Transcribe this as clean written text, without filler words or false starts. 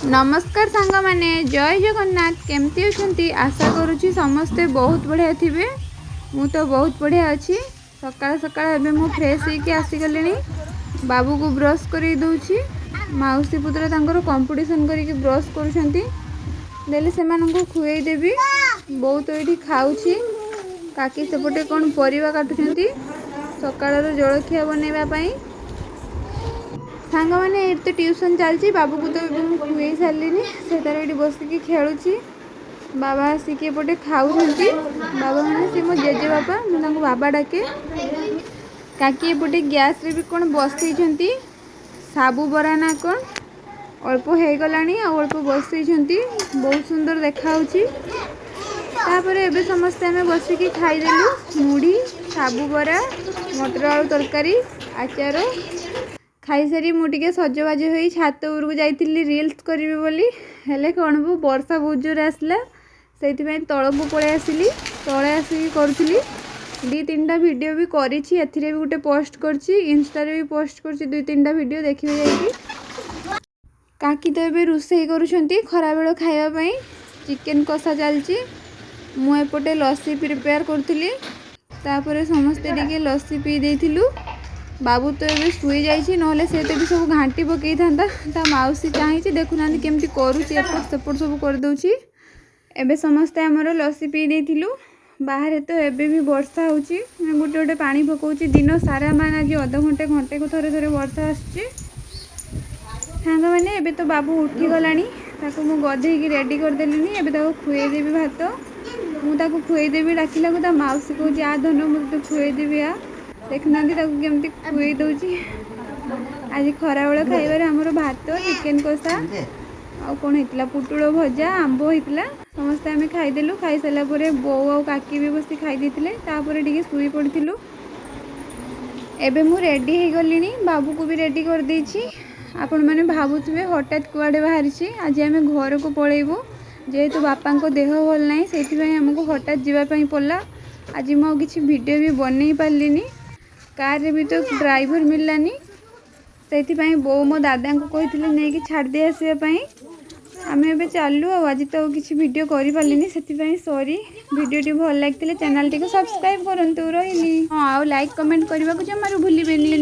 नमस्कार सांग माने जय जगन्नाथ केमती अच्छी आशा करुँची समस्ते बहुत बढ़िया थे। मु तो बहुत बढ़िया अच्छी। सकाळ सकाळ एबे मु फ्रेश होके आसीगले। बाबू को ब्रश कर दूची। मौसी पुत्र तांकर कंपटीशन करके ब्रश करुछंती। देले से मानको खुएई देबी। बहुत एठी खाउची। काकी सेपटे कौन परिवा काटुछंती सकाळर जलखिया बनैबा पई। सांग मैंने ये तो ट्यूशन चलती बाबू को तो खुए सारे से तार ये बसिक खेलुची। बाबा आसिक एपटे खाऊँ बाबा मैंने सी मो जेजे बापा मुझे बाबा डाके। काकी एपटे गैस रे भी कौन बसई साबु बरा ना कौन अल्प हो गला अल्प बसई बहुत सुंदर देखा एबे समस्ते आम बसिक खाईदेलु मुढ़ी साबु बरा मटर आलू तरकारी आचार खाई सारी मुझे सजबाज हो छात उपरକୁ जाइली रील्स करी बोली हेले कौन बो वर्षा बहुत जोर आसला से तलू पलि आसली तले आसिक करूली। दी तीन वीडियो भी करी भी गोटे पोस्ट करची इंस्टा भी पोस्ट करची 2-3 वीडियो देखिए जाइए। काकी तो ये रोषे करुँच खरा बेल खावाई चिकेन कषा चलची। मुझे लस्सी प्रिपेयर करी समस्ते टिके लस्सी पी देलु। बाबू तो ये शुई जाइए ना से भी सब घाटी पकई था मौसी चाहिए देखुना केमती करुँच एपट सेपट सब करदे। एबे समस्ते आमर लस्सी पी देलु। बाहर तो एबे भी वर्षा होची गोटे गोटे पानी पकाउची दिन सारा मान आज अध घंटे घंटे को थरे थरे वर्षा आसुची। सांग मैंने एबे तो बाबू उठी गलानी ताको मु गधेई रेडी करदेली। एबे ताको खुएदेवी भात मुझे खुएदेवी डाकिला को मौसी कहूँ आ धन मुझे खुएदेवी आ देखना केमती खुए दूची। आज खरा बेल खाइबार आमर भात चिकेन कषा आ कौन होता पुटुल भजा आंब होता समस्ते आम खाईदेलु। खाई सारा बो आ काकी भी बस खाई टे शुई पड़ू। एबे मु रेडी हो गली बाबू को भी रेडी कर देछि। आपण मैंने भावुवे हठात कुआडे बाहरी आज आम घर को पलैबू जेहेतु बापा को देह भल ना से आमको हठात जावाई पड़ा। आज मुझे किसी वीडियो भी बनई पार्ली कार रे भी तो ड्राइवर मिललानी से बो मो दादा को कही नहीं छाड़ दे आसवाई आम ए चलु। आज तो किसी वीडियो कर पार्ली से सॉरी। वीडियो भल लगी चैनल टी सब्सक्राइब करूँ रही। हाँ लाइक कमेंट करने को जमारू भूलिए।